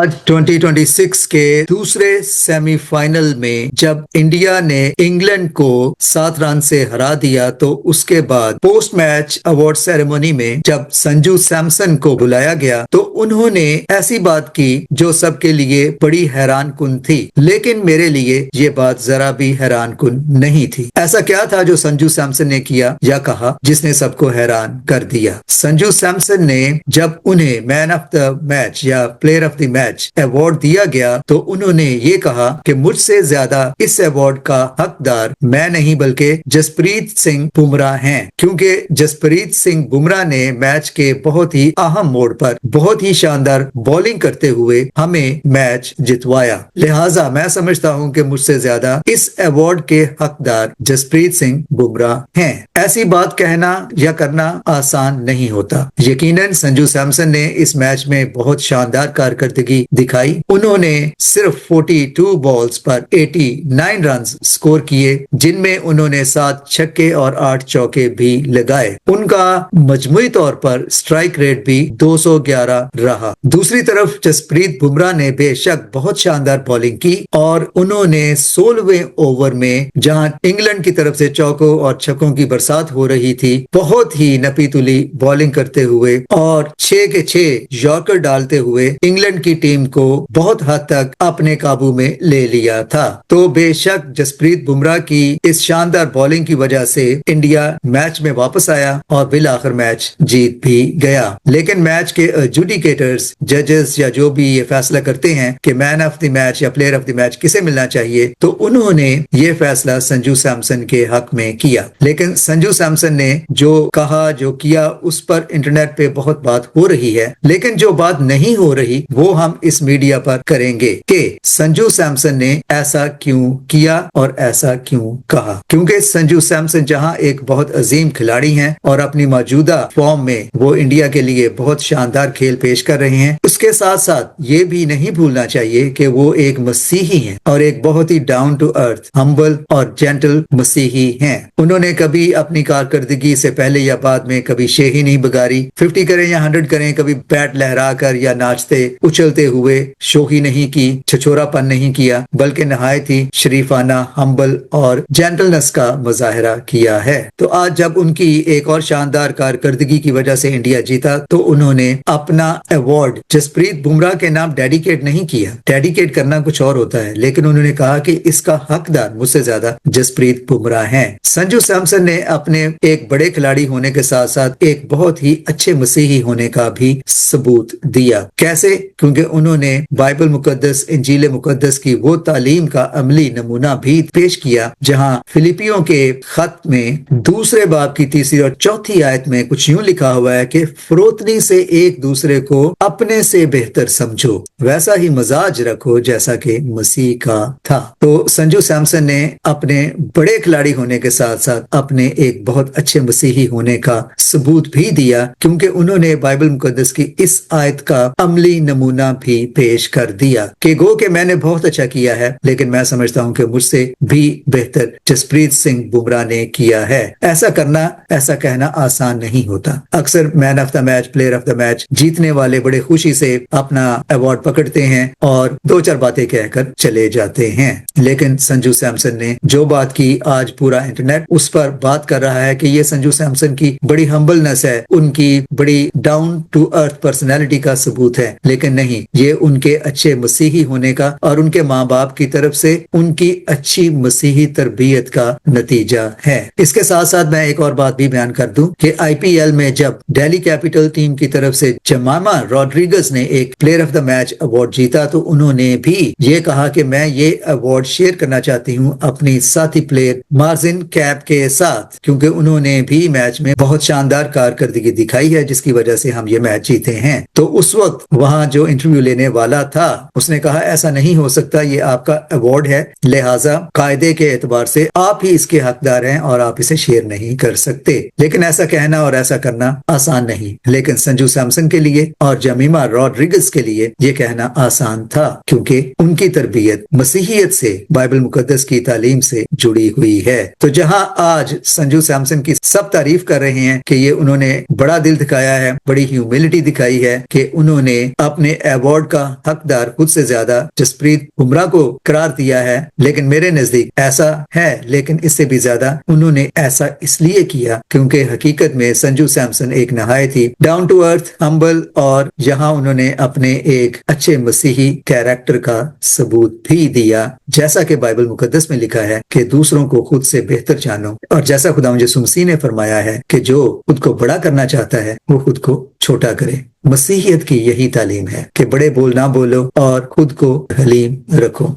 आज 2026 के दूसरे सेमीफाइनल में जब इंडिया ने इंग्लैंड को 7 रन से हरा दिया, तो उसके बाद पोस्ट मैच अवार्ड सेरेमनी में जब संजू सैमसन को बुलाया गया तो उन्होंने ऐसी बात की जो सबके लिए बड़ी हैरान कुन थी, लेकिन मेरे लिए ये बात जरा भी हैरान कुन नहीं थी। ऐसा क्या था जो संजू सैमसन ने किया या कहा जिसने सबको हैरान कर दिया? संजू सैमसन ने जब उन्हें मैन ऑफ द मैच या player of the match award दिया गया तो उन्होंने ये कहा कि मुझसे ज्यादा इस अवार्ड का हकदार मैं नहीं बल्कि जसप्रीत सिंह बुमराह हैं, क्योंकि जसप्रीत सिंह बुमराह ने मैच के बहुत ही अहम मोड़ पर बहुत ही शानदार बॉलिंग करते हुए हमें मैच जितवाया। लिहाजा मैं समझता हूं कि मुझसे ज्यादा इस अवार्ड के हकदार जसप्रीत सिंह बुमराह हैं। ऐसी बात कहना या करना आसान नहीं होता। यकीनन संजू सैमसन ने इस मैच में बहुत शानदार कारकर्दगी दिखाई। उन्होंने सिर्फ 42 बॉल्स पर 89 रन स्कोर किए, जिनमें उन्होंने 7 छक्के और 8 चौके भी लगाए। उनका मजमूई तौर पर स्ट्राइक रेट भी 211 रहा। दूसरी तरफ जसप्रीत बुमराह ने बेशक बहुत शानदार बॉलिंग की और उन्होंने 16वें ओवर में जहां इंग्लैंड की तरफ से चौकों और छक्कों की बरसात हो रही थी, बहुत ही नपी तुली बॉलिंग करते हुए और 6 के 6 यॉर्कर डालते हुए इंग्लैंड की टीम को बहुत हद तक अपने काबू में ले लिया था। तो बेशक जसप्रीत बुमराह की इस शानदार बॉलिंग की वजह से इंडिया मैच में वापस आया और बिल आखिर मैच जीत भी गया। लेकिन मैच के एडजुडिकेटर्स, जजेस या जो भी ये फैसला करते हैं कि मैन ऑफ द मैच या प्लेयर ऑफ द मैच किसे मिलना चाहिए, तो उन्होंने ये फैसला संजू सैमसन के हक में किया। लेकिन संजू सैमसन ने जो कहा जो किया उस पर इंटरनेट पे बहुत बात हो रही है, लेकिन जो बात नहीं हो रही वो हम इस मीडिया पर करेंगे कि संजू सैमसन ने ऐसा क्यों किया और ऐसा क्यों कहा। क्योंकि संजू सैमसन जहां एक बहुत अजीम खिलाड़ी हैं और अपनी मौजूदा फॉर्म में वो इंडिया के लिए बहुत शानदार खेल पेश कर रहे हैं, उसके साथ साथ ये भी नहीं भूलना चाहिए कि वो एक मसीही हैं और एक बहुत ही डाउन टू अर्थ, हम्बल और जेंटल मसीही हैं। उन्होंने कभी अपनी कारकर्दगी से पहले या बाद में कभी शे ही नहीं बगारी। 50 करें या 100 करें, कभी बैट लहरा कर या नाचते उछलते हुए शो ही नहीं की, छछोरापन नहीं किया, बल्कि नहायत ही शरीफाना, हम्बल और जेंटलनेस का मुजाहरा किया है। तो आज जब उनकी एक और शानदार कारकर्दगी की वजह से इंडिया जीता, तो उन्होंने अपना अवार्ड जसप्रीत बुमराह के नाम डेडिकेट नहीं किया। डेडिकेट करना कुछ और होता है, लेकिन उन्होंने कहा कि इसका हकदार मुझसे ज्यादा जसप्रीत बुमराह हैं। संजू सैमसन ने अपने एक बड़े खिलाड़ी होने के साथ साथ एक बहुत ही अच्छे मसीही होने का भी सबूत दिया। कैसे? क्योंकि उन्होंने बाइबल मुकद्दस, इंजील मुकद्दस की वो तालीम का अमली नमूना भी पेश किया, जहां फिलिपियों के खत में 2 बाब की 3री और 4थी आयत में कुछ यूं लिखा हुआ है कि फरोतनी से एक दूसरे को अपने से बेहतर समझो, वैसा ही मजाज रखो जैसा कि मसीह का था। तो संजू सैमसन ने अपने बड़े खिलाड़ी होने के साथ साथ अपने एक बहुत अच्छे मसीही होने का सबूत भी दिया, क्योंकि उन्होंने बाइबल मुकद्दस की इस आयत का अमली नमूना भी पेश कर दिया कि गो कि मैंने बहुत अच्छा किया है, लेकिन मैं समझता हूं कि मुझसे भी बेहतर जसप्रीत सिंह बुमराह ने किया है। ऐसा करना, ऐसा कहना आसान नहीं होता। अक्सर man of the match, player of the match जीतने वाले बड़े खुशी से अपना अवार्ड पकड़ते हैं और 2-4 बातें कहकर चले जाते हैं, लेकिन संजू सैमसन ने जो बात की, आज पूरा इंटरनेट उस पर बात कर रहा है कि ये संजू सैमसन की बड़ी हम्बलनेस है, उनकी बड़ी डाउन टू अर्थ पर्सनैलिटी का सबूत है। लेकिन नहीं, ये उनके अच्छे मसीही होने का और उनके माँ बाप की तरफ से उनकी अच्छी मसीही तरबियत का नतीजा है। इसके साथ साथ मैं एक और बात भी बयान कर दूं कि आईपीएल में जब दिल्ली कैपिटल टीम की तरफ से जमामा रोड्रिगेज ने एक player of the match award जीता, तो उन्होंने भी ये कहा कि मैं ये अवार्ड शेयर करना चाहती हूँ अपनी साथी प्लेयर मार्जिन कैप के साथ, क्योंकि उन्होंने भी मैच में बहुत शानदार कारकर्दगी दिखाई है, जिसकी वजह से हम ये मैच जीते हैं। तो उस वक्त वहां जो इंटरव्यू लेने वाला था उसने कहा ऐसा नहीं हो सकता, ये आपका अवार्ड है, लिहाजा कायदे के एतबार से आप ही इसके हकदार हैं और आप इसे शेयर नहीं कर सकते। लेकिन ऐसा कहना और ऐसा करना आसान नहीं, लेकिन संजू सैमसन के लिए और जमीमा रोड्रिगेज के लिए ये कहना आसान था, क्योंकि उनकी तरबियत मसीहियत से, बाइबल मुकद्दस की तालीम से जुड़ी हुई है। तो जहां आज संजू सैमसन की सब तारीफ कर रहे हैं कि ये उन्होंने बड़ा दिल दिखाया है, बड़ी ह्यूमिलिटी दिखाई है कि उन्होंने अपने अवार्ड ایوارڈ کا حقدار خود سے زیادہ جسپریت بمراہ کو قرار دیا ہے، لیکن میرے نزدیک ایسا ہے، لیکن اس سے بھی زیادہ انہوں نے ایسا اس لیے کیا کیونکہ حقیقت میں سنجو سیمسن ایک نہایت ہی ڈاؤن ٹو ارتھ، ہمبل، اور یہاں انہوں نے اپنے ایک اچھے مسیحی کیریکٹر کا ثبوت بھی دیا، جیسا کہ بائبل مقدس میں لکھا ہے کہ دوسروں کو خود سے بہتر جانو، اور جیسا خداوند یسوع مسیح نے فرمایا ہے کہ جو خود کو بڑا کرنا چاہتا ہے وہ خود کو چھوٹا کرے۔ مسیحیت کی یہی تعلیم ہے کہ بڑے بول نہ بولو اور خود کو حلیم رکھو۔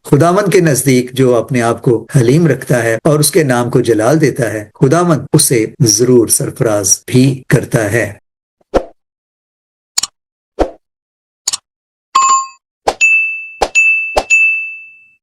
خداوند کے نزدیک جو اپنے آپ کو حلیم رکھتا ہے اور اس کے نام کو جلال دیتا ہے، خداوند اسے ضرور سرفراز بھی کرتا ہے۔